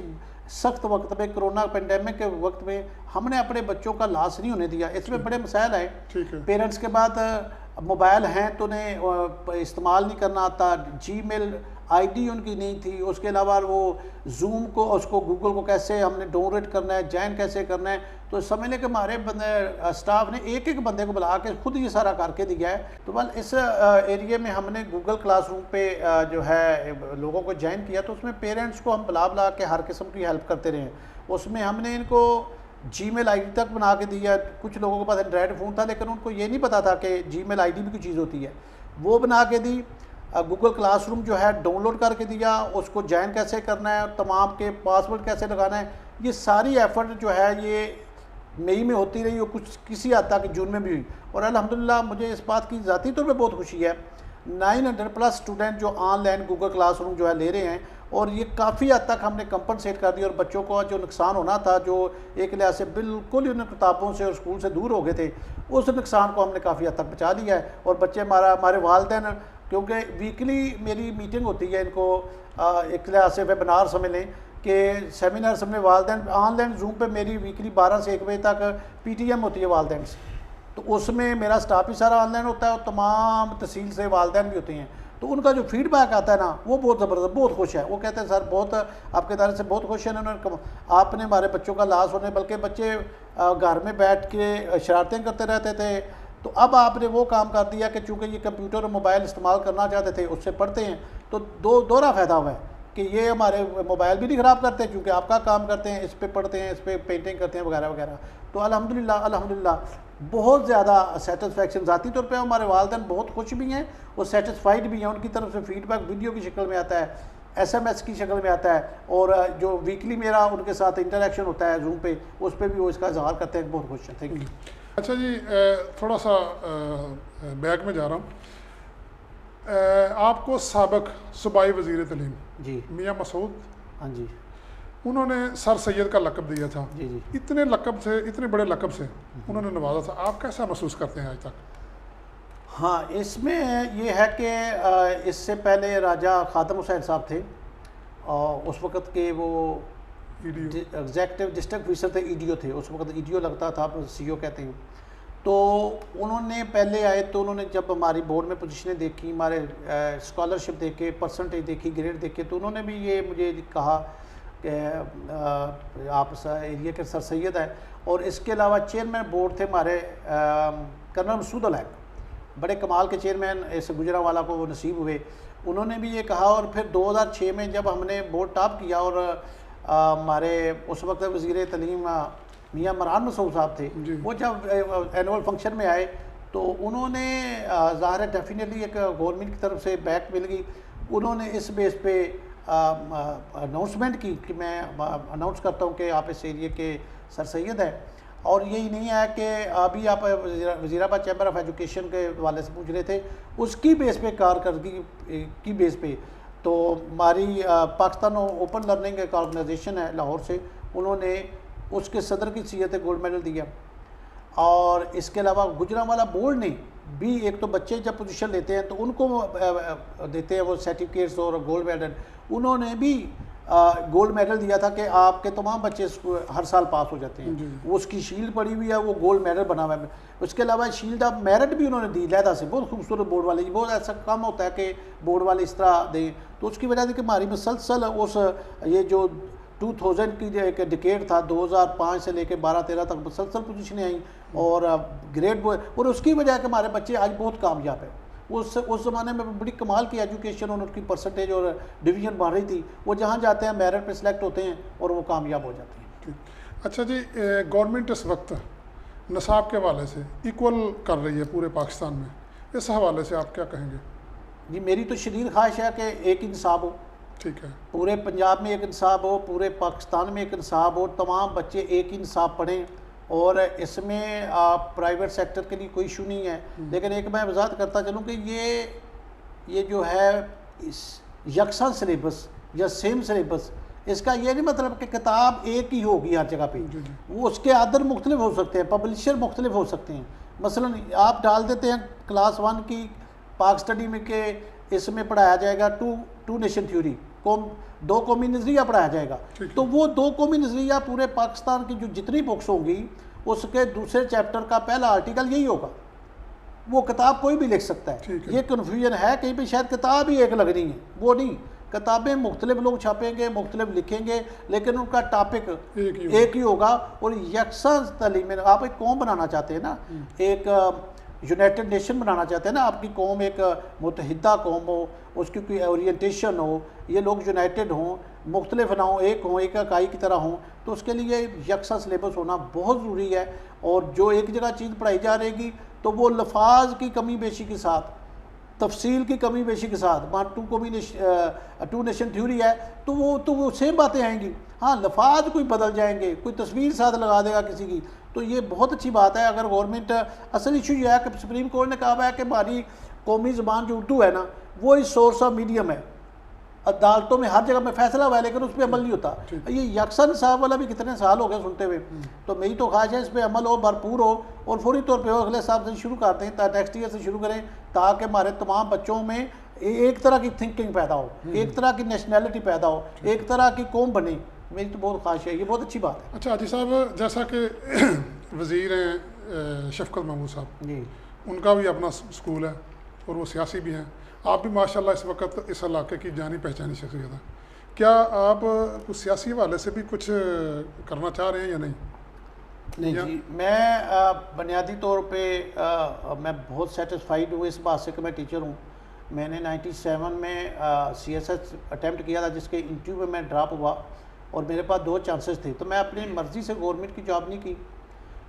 सख्त वक्त में, कोरोना पेंडेमिक के वक्त में, हमने अपने बच्चों का लॉस नहीं होने दिया। इसमें बड़े मसाइल आए, पेरेंट्स के बाद मोबाइल हैं तो उन्हें इस्तेमाल नहीं करना आता, जीमेल आईडी उनकी नहीं थी, उसके अलावा वो जूम को, उसको गूगल को कैसे हमने डाउनलोड करना है, ज्वाइन कैसे करना है, तो समझ लें कि हमारे बंदे स्टाफ ने एक एक बंदे को बुला के खुद ये सारा करके दिया है। तो बल इस एरिया में हमने गूगल क्लासरूम पे जो है लोगों को ज्वाइन किया, तो उसमें पेरेंट्स को हम बुला के हर किस्म की हेल्प करते रहे। उसमें हमने इनको जीमेल आईडी तक बना के दिया। कुछ लोगों के पास एंड्रॉयड फ़ोन था लेकिन उनको ये नहीं पता था कि जीमेल आईडी भी कोई चीज़ होती है, वो बना के दी। गूगल क्लासरूम जो है डाउनलोड करके दिया, उसको ज्वाइन कैसे करना है, तमाम के पासवर्ड कैसे लगाना है, ये सारी एफर्ट जो है ये मई में होती रही और कुछ किसी हद तक जून में भी हुई। और अल्हम्दुलिल्लाह मुझे इस बात की ज़ाती तौर पे बहुत खुशी है, 900+ स्टूडेंट जो ऑनलाइन गूगल क्लासरूम जो है ले रहे हैं, और ये काफ़ी हद तक हमने कंपनसेट कर दिया। और बच्चों को जो नुकसान होना था, जो एक लिहाज से बिल्कुल उन किताबों से और स्कूल से दूर हो गए थे, उस नुकसान को हमने काफ़ी हद तक बचा लिया है। और बच्चे हमारे वालिदैन, क्योंकि वीकली मेरी मीटिंग होती है, इनको एक लिहाज से वेबिनार समझ लें कि सेमिनार समझ वालिदैन ऑनलाइन जूम पे मेरी वीकली 12 से 1 बजे तक PTM होती है वालिदैन से, तो उसमें मेरा स्टाफ भी सारा ऑनलाइन होता है और तमाम तहसील से वालिदैन भी होते हैं। तो उनका जो फीडबैक आता है ना, वो बहुत ज़बरदस्त, बहुत खुश है। वो कहते हैं सर बहुत आपके इदारे से बहुत खुश हैं, उन्होंने आपने हमारे बच्चों का लॉस होने, बल्कि बच्चे घर में बैठ के शरारतें करते रहते थे, तो अब आपने वो काम कर दिया कि चूँकि ये कंप्यूटर और मोबाइल इस्तेमाल करना चाहते थे, उससे पढ़ते हैं, तो दोहरा फ़ायदा हुआ है कि ये हमारे मोबाइल भी नहीं ख़राब करते, क्योंकि आपका काम करते हैं, इस पर पढ़ते हैं, इस पर पेंटिंग करते हैं वगैरह वगैरह। तो अल्हम्दुलिल्लाह बहुत ज़्यादा सेटिस्फेक्शन, ज़ाती तौर पे हमारे वालिदैन बहुत खुश भी हैं और सेटिस्फाइड भी हैं। उनकी तरफ से फीडबैक वीडियो की शक्ल में आता है, SMS की शक्ल में आता है, और जो वीकली मेरा उनके साथ इंटरेक्शन होता है जूम पे, उस पर भी वो इसका इजहार करते हैं, बहुत खुश हैं। Thank you. अच्छा जी, थोड़ा सा बैक में जा रहा हूँ। आपको साबिक सूबाई वज़ीर तलीम जी मियाँ मसूद, हाँ जी, उन्होंने सर सैयद का लक़ब दिया था। जी जी, इतने लक़ब से, इतने बड़े लक़ब से उन्होंने नवाजा था, आप कैसा महसूस करते हैं आज तक? हाँ, इसमें ये है कि इससे पहले राजा ख़ातम हुसैन साहब थे, और उस वक़्त के वो एग्जेक्टिव डिस्ट्रिक्ट ऑफिसर थे, EDO थे, उस वक्त EDO लगता था, CO कहते हैं। तो उन्होंने पहले आए तो उन्होंने जब हमारी बोर्ड में पोजीशनें देखी, हमारे स्कॉलरशिप देखे, परसेंटेज देखी, ग्रेड देखे, तो उन्होंने भी ये मुझे कहा कि आप एरिया के सर सैयद हैं। और इसके अलावा चेयरमैन बोर्ड थे हमारे कर्नल मसूद अलैक, बड़े कमाल के चेयरमैन इस गुजरांवाला को वो नसीब हुए, उन्होंने भी ये कहा। और फिर 2006 में जब हमने बोर्ड टॉप किया, और हमारे उस वक्त वज़ीर तलीम मियाँ मरान मसूद साहब थे, वो जब एनुअल फंक्शन में आए तो उन्होंने ज़ाहिर है डेफिनेटली एक गवर्नमेंट की तरफ से बैक मिल गई। उन्होंने इस बेस पे अनाउंसमेंट की कि मैं अनाउंस करता हूँ कि आप इस एरिया के सर सैयद हैं। और यही नहीं है कि अभी आप वज़ीराबाद चैम्बर ऑफ एजुकेशन के हवाले से पूछ रहे थे, उसकी बेस पे कारकर्दगी की बेस पे तो हमारी पाकिस्तान ओपन लर्निंग एक ऑर्गेनाइजेशन है लाहौर से, उन्होंने उसके सदर की हैसियत गोल्ड मेडल दिया। और इसके अलावा गुजरांवाला बोर्ड ने भी, एक तो बच्चे जब पोजीशन लेते हैं तो उनको देते हैं वो सर्टिफिकेट्स और गोल्ड मेडल, उन्होंने भी गोल्ड मेडल दिया था कि आपके तमाम बच्चे हर साल पास हो जाते हैं। वो उसकी शील्ड पड़ी हुई है, वो गोल्ड मेडल बना हुआ है। उसके अलावा शील्ड ऑफ मेरिट भी उन्होंने दी लहदा से, बहुत खूबसूरत बोर्ड वाले, बहुत ऐसा कम होता है कि बोर्ड वाले इस तरह दें। तो उसकी वजह से कि हमारी मुसलसल उस ये जो 2000 की जो एक डिकेड था, 2005 से लेकर 12-13 तक मुसलसल पोजीशनें आई और ग्रेड और उसकी वजह कि हमारे बच्चे आज बहुत कामयाब हैं। उस ज़माने में बड़ी कमाल की एजुकेशन और उनकी परसेंटेज और डिवीज़न बढ़ रही थी। वो जहाँ जाते हैं मेरिट पे सिलेक्ट होते हैं और वो कामयाब हो जाते हैं। ठीक। अच्छा जी, गवर्नमेंट इस वक्त नसाब के हवाले से इक्वल कर रही है पूरे पाकिस्तान में, इस हवाले से आप क्या कहेंगे? जी मेरी तो शदीद ख्वाहिश है कि एक ही निसाब हो, ठीक है। पूरे पंजाब में एक निसाब हो, पूरे पाकिस्तान में एक निसाब हो, तमाम बच्चे एक ही निसाब पढ़ें। और इसमें प्राइवेट सेक्टर के लिए कोई इशू नहीं है। लेकिन एक मैं वजाहत करता चलूँ कि ये जो है इस यकसा सिलेबस या सेम सिलेबस, इसका ये नहीं मतलब कि किताब एक ही होगी हर जगह पे। वो उसके आदर मुख्तलिफ हो सकते हैं, पब्लिशर मुख्तलिफ हो सकते हैं। मसलन आप डाल देते हैं क्लास 1 की पाक स्टडी में कि इसमें पढ़ाया जाएगा टू नेशन थ्योरी, दो कौमी नज़रिया पढ़ाया जाएगा, तो वो दो कौमी नज़रिया पूरे पाकिस्तान की जो जितनी बुक्स होंगी उसके दूसरे चैप्टर का पहला आर्टिकल यही होगा। वो किताब कोई भी लिख सकता है। ये कन्फ्यूजन है कहीं पे, शायद किताब ही एक लगनी है, वो नहीं। किताबें मुख्तलिफ लोग छापेंगे, मुख्तलिफ लिखेंगे, लेकिन उनका टॉपिक एक ही होगा। और यकसा तालीम में आप एक कौम बनाना चाहते हैं ना, एक यूनाइटेड नेशन बनाना चाहते हैं ना, आपकी कौम एक मुतहिदा कौम हो, उसकी कोई ओरिएंटेशन हो, ये लोग यूनाइटेड हों, मुख्तलिफ ना हो, एक हों, एक इकाई की तरह हों, तो उसके लिए यकसा सिलेबस होना बहुत ज़रूरी है। और जो एक जगह चीज़ पढ़ाई जा रहेगी तो वो लफाज की कमी बेशी के साथ, तफसील की कमी बेशी के साथ, वहाँ टू नेशन थ्योरी है तो वो सेम बातें आएंगी। हाँ, लफाज कोई बदल जाएंगे, कोई तस्वीर साथ लगा देगा किसी की, तो ये बहुत अच्छी बात है। अगर गवर्नमेंट, असल इशू ये है कि सुप्रीम कोर्ट ने कहा है कि हमारी कौमी ज़बान जो उर्दू है ना, वो इस सोर्स ऑफ मीडियम है। अदालतों में हर जगह में फैसला हुआ है लेकिन उस पर अमल नहीं होता। ये यकसा निसाब वाला भी कितने साल हो गए सुनते हुए। तो मेरी तो ख्वाहिश है इस पर अमल हो, भरपूर हो, और फौरी तौर पर अगले साल से शुरू करते हैं, नेक्स्ट ईयर से शुरू करें, ताकि हमारे तमाम बच्चों में एक तरह की थिंकिंग पैदा हो, एक तरह की नेशनैलिटी पैदा हो, एक तरह की कौम बने। मेरी तो बहुत ख्वाहिश है, ये बहुत अच्छी बात है। अच्छा हाजी साहब, जैसा कि वज़ीर हैं शफकत महमूद साहब जी, उनका भी अपना स्कूल है और वो सियासी भी हैं, आप भी माशाल्लाह इस वक्त इस इलाके की जानी पहचानी शख्सियत है, क्या आप कुछ सियासी हवाले से भी कुछ करना चाह रहे हैं या नहीं? नहीं जी, मैं बुनियादी तौर पे मैं बहुत सेटिस्फाइड हूँ इस बात से कि मैं टीचर हूँ। मैंने 97 में CSS अटैम्प्ट किया था, जिसके इंटरव्यू में मैं ड्रॉप हुआ और मेरे पास 2 चांसेस थे। तो मैं अपनी मर्ज़ी से गवर्नमेंट की जॉब नहीं की,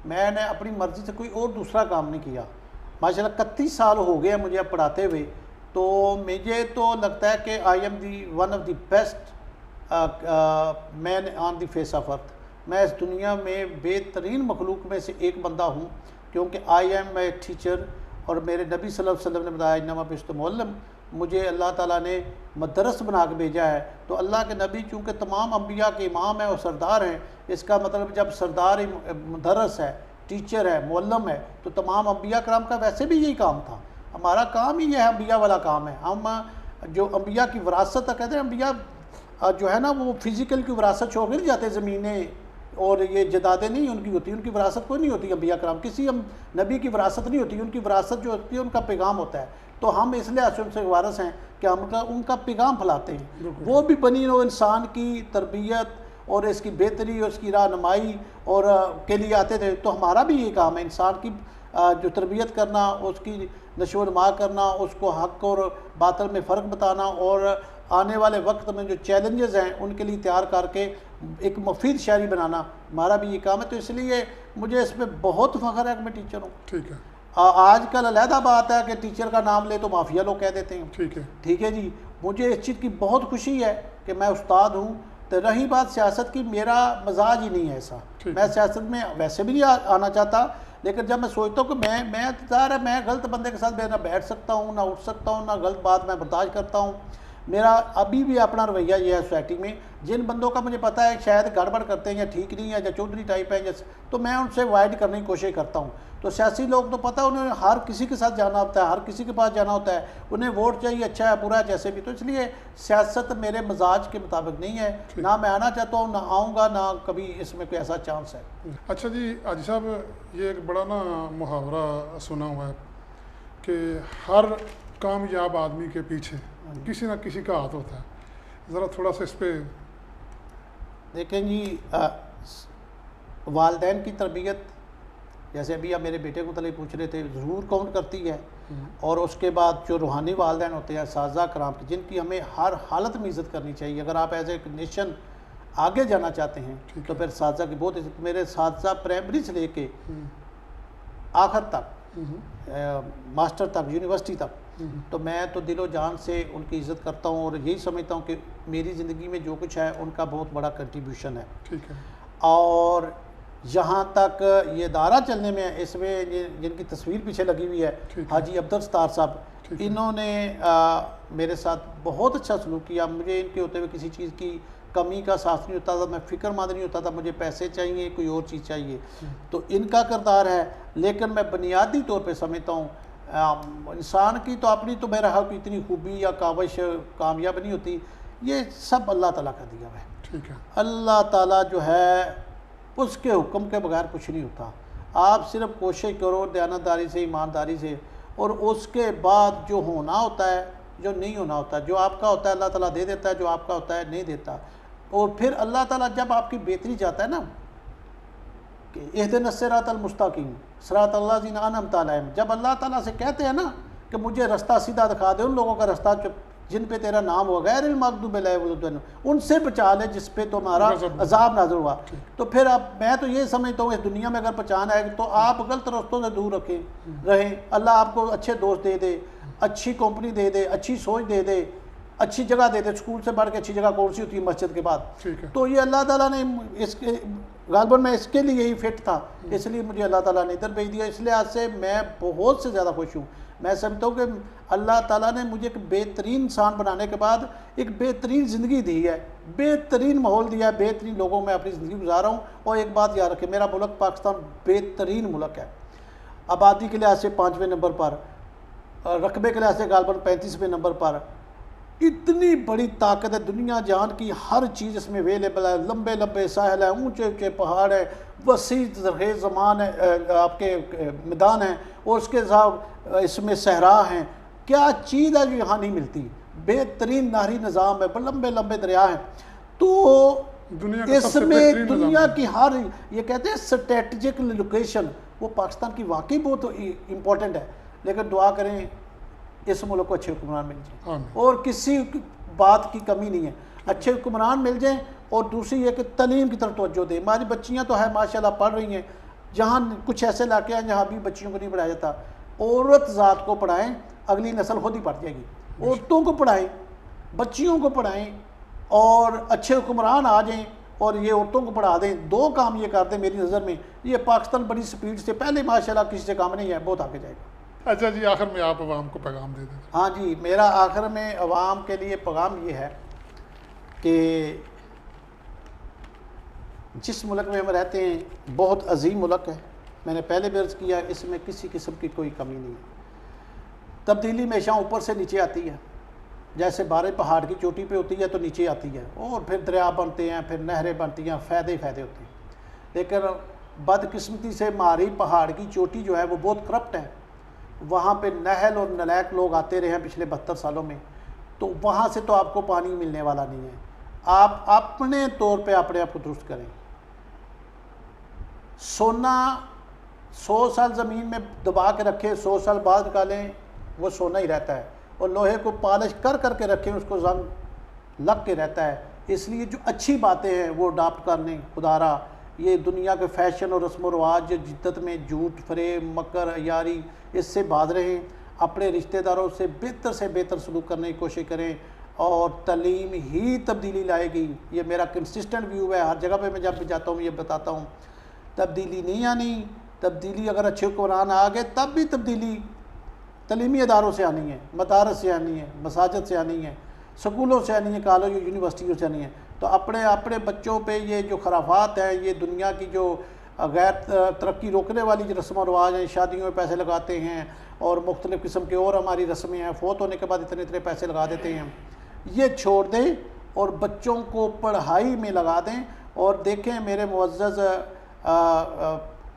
मैंने अपनी मर्ज़ी से कोई और दूसरा काम नहीं किया। माशाल्लाह 31 साल हो गए मुझे अब पढ़ाते हुए, तो मुझे तो लगता है कि I am the one of the best man on the face of earth. मैं इस दुनिया में बेहतरीन मखलूक में से एक बंदा हूँ, क्योंकि आई एम ए टीचर। और मेरे नबी सल्लल्लाहु अलैहि वसल्लम ने बताया, इन्नमा बिस्तु मुअल्लिम, मुझे अल्लाह ताला ने मदरस बना के भेजा है। तो अल्लाह के नबी चूँकि तमाम अम्बिया के इमाम हैं और सरदार हैं, इसका मतलब जब सरदार ही मदरस है, टीचर है, मुअल्लिम है, तो तमाम अम्बिया कराम का वैसे भी यही काम था। हमारा काम ही ये है, अम्बिया वाला काम है। हम जो अम्बिया की विरासत कहते हैं, अम्बिया जो है ना वो फिज़िकल की विरासत छोड़ के नहीं जाते, ज़मीनें और ये जदादें नहीं उनकी होती, उनकी विरासत कोई नहीं होती। अम्बिया कराम किसी नबी की विरासत नहीं होती, उनकी विरासत जो होती है उनका पैगाम होता है। तो हम इसलिए उनसे वारस हैं कि हम उनका पैगाम फैलाते हैं। वो भी बनी हो इंसान की तरबियत और इसकी बेहतरी और इसकी रहनुमाई और के लिए आते थे। तो हमारा भी ये काम है, इंसान की जो तरबियत करना, उसकी नशोनुमा करना, उसको हक़ और बातिल में फ़र्क बताना, और आने वाले वक्त में जो चैलेंजेस हैं उनके लिए तैयार करके एक मुफीद शायरी बनाना, हमारा भी ये काम है। तो इसलिए मुझे इस पर बहुत फ़ख्र है कि मैं टीचर हूँ। ठीक है। आजकल अलहदा बात है कि टीचर का नाम ले तो माफिया लोग कह देते हैं। ठीक है जी, मुझे इस चीज़ की बहुत खुशी है कि मैं उस्ताद हूँ। तो रही बात सियासत की, मेरा मजाज ही नहीं है ऐसा। मैं सियासत में वैसे भी नहीं आना चाहता, लेकिन जब मैं सोचता हूँ कि मैं इंतज़ार है, मैं गलत बंदे के साथ ना बैठ सकता हूँ, ना उठ सकता हूँ, ना गलत बात मैं बर्दाश्त करता हूँ। मेरा अभी भी अपना रवैया ये है सोसाइटी में, जिन बंदों का मुझे पता है शायद गड़बड़ करते हैं या ठीक नहीं है या चौधरी टाइप है, तो मैं उनसे अवॉइड करने की कोशिश करता हूँ। तो सियासी लोग तो पता है उन्हें हर किसी के साथ जाना होता है, हर किसी के पास जाना होता है, उन्हें वोट चाहिए, अच्छा है बुरा है जैसे भी। तो इसलिए सियासत मेरे मजाज के मुताबिक नहीं है, ना मैं आना चाहता हूँ, ना आऊँगा, ना कभी इसमें कोई ऐसा चांस है। अच्छा जी हाजी साहब, ये एक बड़ा ना मुहावरा सुना हुआ है कि हर कामयाब आदमी के पीछे किसी न किसी का हाथ होता है, ज़रा थोड़ा सा इस पर देखें जी। वालदैन की तरबियत, जैसे अभी आप मेरे बेटे को तले पूछ रहे थे, ज़रूर काउंट करती है। और उसके बाद जो रूहानी वालिदैन होते हैं साजा कराम की, जिनकी हमें हर हालत में इज़्ज़त करनी चाहिए। अगर आप एज ए नेशन आगे जाना चाहते हैं तो फिर साजा की बहुत इज़्ज़त। मेरे साजा प्राइमरी से लेके आखिर तक, मास्टर तक, यूनिवर्सिटी तक, तो मैं तो दिलो जान से उनकी इज़्ज़त करता हूँ और यही समझता हूँ कि मेरी ज़िंदगी में जो कुछ है उनका बहुत बड़ा कंट्रीब्यूशन है। ठीक है। और जहाँ तक ये इदारा चलने में, इसमें ये जिनकी तस्वीर पीछे लगी हुई है, हाजी अब्दुल सत्तार साहब, इन्होंने मेरे साथ बहुत अच्छा सलूक किया। मुझे इनके होते हुए किसी चीज़ की कमी का एहसास नहीं होता था, मैं फ़िक्रमंद नहीं होता था मुझे पैसे चाहिए, कोई और चीज़ चाहिए। तो इनका किरदार है। लेकिन मैं बुनियादी तौर पे समझता हूँ इंसान की तो अपनी तो मेरा हक इतनी खूबी या काविश कामयाब नहीं होती, ये सब अल्लाह ताला का दिया हुआ है। ठीक है। अल्लाह ताला जो है उसके हुक्म के बगैर कुछ नहीं होता। आप सिर्फ कोशिश करो दयानतदारी से, ईमानदारी से, और उसके बाद जो होना होता है, जो नहीं होना होता, जो आपका होता है अल्लाह ताला दे देता है, जो आपका होता है नहीं देता। और फिर अल्लाह ताला जब आपकी बेहतरी चाहता है ना कि इहदिन सिरातल मुस्तकीम सिरातल लज़ीना अनअमता अलैहिम, जब अल्लाह ताला से कहते हैं ना कि मुझे रास्ता सीधा दिखा दे, उन लोगों का रास्ता जिन पे तेरा नाम हो, गैरिल मग़दूबि अलैहिम वलद्दल्लीन, उनसे बचा ले जिस पे तुम्हारा अजाब नाज़िल हुआ। तो फिर अब मैं तो ये समझता हूँ इस दुनिया में अगर पहचान आएगी तो आप गलत रास्तों से दूर रहें, अल्लाह आपको अच्छे दोस्त दे दे, अच्छी कंपनी दे दे, अच्छी सोच दे दे, अच्छी जगह दे दे। स्कूल से बढ़ के अच्छी जगह कौन सी होती है? मस्जिद के बाद। तो ये अल्लाह ताला ने इसके गालबन में इसके लिए ही फिट था, इसलिए मुझे अल्लाह ताला ने इधर भेज दिया। इसलिए आज से मैं बहुत से ज़्यादा खुश हूँ। मैं समझता हूँ कि अल्लाह ताला ने मुझे एक बेहतरीन इंसान बनाने के बाद एक बेहतरीन ज़िंदगी दी है, बेहतरीन माहौल दिया है, बेहतरीन लोगों में अपनी ज़िंदगी गुजार रहा हूँ। और एक बात याद रखें, मेरा मुल्क पाकिस्तान बेहतरीन मुल्क है। आबादी के लिहाज से 5वें नंबर पर, रकबे के लिहाज से गालबन 35वें नंबर पर। इतनी बड़ी ताकत है, दुनिया जहान की हर चीज़ इसमें अवेलेबल है। लंबे लंबे साहल है, ऊंचे ऊंचे पहाड़ है, वसी ज़रख़ेज़ ज़मान है, आपके मैदान है, और उसके साथ इसमें सहरा हैं। क्या चीज़ है जो यहाँ नहीं मिलती? बेहतरीन नहरी निज़ाम है, लंबे लंबे दरिया हैं। तो इसमें दुनिया की हर, ये कहते हैं स्ट्रेटजिक लोकेशन, वो पाकिस्तान की वाकई बहुत इम्पोर्टेंट है। लेकिन दुआ करें इस मुल्क को अच्छे हुक्मरान मिल जाए और किसी बात की कमी नहीं है, अच्छे हुक्मरान मिल जाएं। और दूसरी ये कि तलीम की तरफ तवज्जो दें। हमारी बच्चियां तो है माशाल्लाह पढ़ रही हैं, जहाँ कुछ ऐसे इलाके हैं जहाँ भी बच्चियों को नहीं पढ़ाया जाता। औरत ज़ात को पढ़ाएं, अगली नस्ल खुद ही पढ़ जाएगी। औरतों को पढ़ाएं, बच्चियों को पढ़ाएं, और अच्छे हुक्मरान आ जाएँ और ये औरतों को पढ़ा दें। दो काम ये कर दें, मेरी नज़र में ये पाकिस्तान बड़ी स्पीड से, पहले माशाल्लाह किसी से काम नहीं है, बहुत आगे जाएगा। अच्छा जी, आखिर में आप अवाम को पैगाम दे दें। हाँ जी, मेरा आखिर में अवाम के लिए पैगाम ये है कि जिस मुल्क में हम रहते हैं बहुत अजीम मुल्क है। मैंने पहले भी अर्ज़ किया, इसमें किसी किस्म की कोई कमी नहीं है। तब्दीली हमेशा ऊपर से नीचे आती है, जैसे बारिश पहाड़ की चोटी पे होती है तो नीचे आती है, और फिर दरिया बनते हैं, फिर नहरें बनती हैं, फ़ायदे फ़ायदे होते हैं। लेकिन बदकिस्मती से हमारी पहाड़ की चोटी जो है वो बहुत करप्ट है। वहाँ पे नहल और नलायक लोग आते रहे हैं पिछले 72 सालों में, तो वहाँ से तो आपको पानी मिलने वाला नहीं है। आप अपने तौर पे अपने आप को दुरुस्त करें। सोना 100 साल ज़मीन में दबा के रखें, 100 साल बाद निकालें, वो सोना ही रहता है। और लोहे को पॉलिश कर करके रखें, उसको जंग लग के रहता है। इसलिए जो अच्छी बातें हैं वो अडॉप्ट कर लें। खुदारा ये दुनिया के फैशन और रस्म व रवाज, जिद्दत में झूठ, फरेब, मकर, अयारी, इससे बाज रहें। अपने रिश्तेदारों से बेहतर सलूक करने की कोशिश करें, और तलीम ही तब्दीली लाएगी। ये मेरा कंसिस्टेंट व्यू है। हर जगह पे मैं जब भी जाता हूँ ये बताता हूँ, तब्दीली नहीं आनी। तब्दीली अगर अच्छे हुक्मरान आ गए तब भी तब्दीली तलीमी अदारों से आनी है, मदारस से आनी है, मसाजिद से आनी है, स्कूलों से आनी है, कॉलेज यूनिवर्सिटियों से आनी है। तो अपने बच्चों पे ये जो खराफात है, ये दुनिया की जो गैर तरक्की रोकने वाली जो रस्म और रवाज हैं, शादियों में पैसे लगाते हैं और मुख्तलिफ़ किस्म के और हमारी रस्में हैं, फ़ौत होने के बाद इतने इतने पैसे लगा देते हैं, ये छोड़ दें और बच्चों को पढ़ाई में लगा दें। और देखें मेरे मुअज़्ज़ज़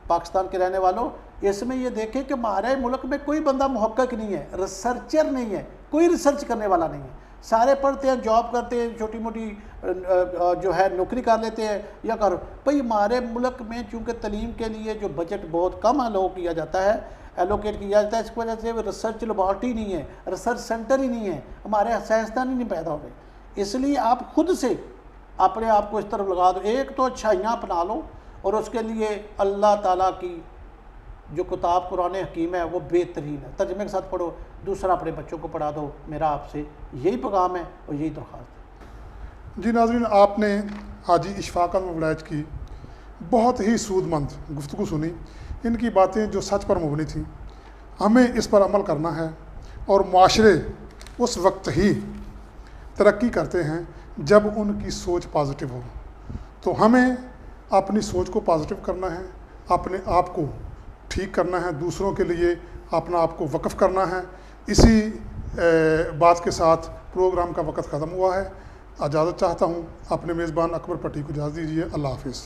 पाकिस्तान के रहने वालों, इसमें ये देखें कि हमारे मुल्क में कोई बंदा मुहक्किक नहीं है, रिसर्चर नहीं है, कोई रिसर्च करने वाला नहीं है। सारे पढ़ते हैं, जॉब करते हैं, छोटी मोटी जो है नौकरी कर लेते हैं या भाई हमारे मुल्क में चूँकि तलीम के लिए जो बजट बहुत कम लोगों किया जाता है, एलोकेट किया जाता है। इसकी वजह से रिसर्च लेबॉर्ट्री नहीं है, रिसर्च सेंटर ही नहीं है, हमारे साइंसदान ही नहीं पैदा हो रहे। इसलिए आप खुद से अपने आप को इस तरफ लगा दो। एक तो अच्छाइयाँ अपना लो और उसके लिए अल्लाह ताला की जो किताब कुरान हकीम है वो बेहतरीन है, तर्जमे के साथ पढ़ो। दूसरा अपने बच्चों को पढ़ा दो। मेरा आपसे यही पैगाम है और यही दरख्वास्त है। जी नाज़रीन, आपने हाजी इशफाक अहमद वलायत की बहुत ही सूदमंद गुफ्तगू सुनी। इनकी बातें जो सच पर मुबनी थी, हमें इस पर अमल करना है और माशरे उस वक्त ही तरक्की करते हैं जब उनकी सोच पॉजिटिव हो। तो हमें अपनी सोच को पॉजिटिव करना है, अपने आप को ठीक करना है, दूसरों के लिए अपना आप को वक्फ करना है। इसी बात के साथ प्रोग्राम का वक़्त ख़त्म हुआ है। इजाज़त चाहता हूँ, अपने मेज़बान अकबर पट्टी को इजाज़त दीजिए। अल्लाह हाफ़िज़।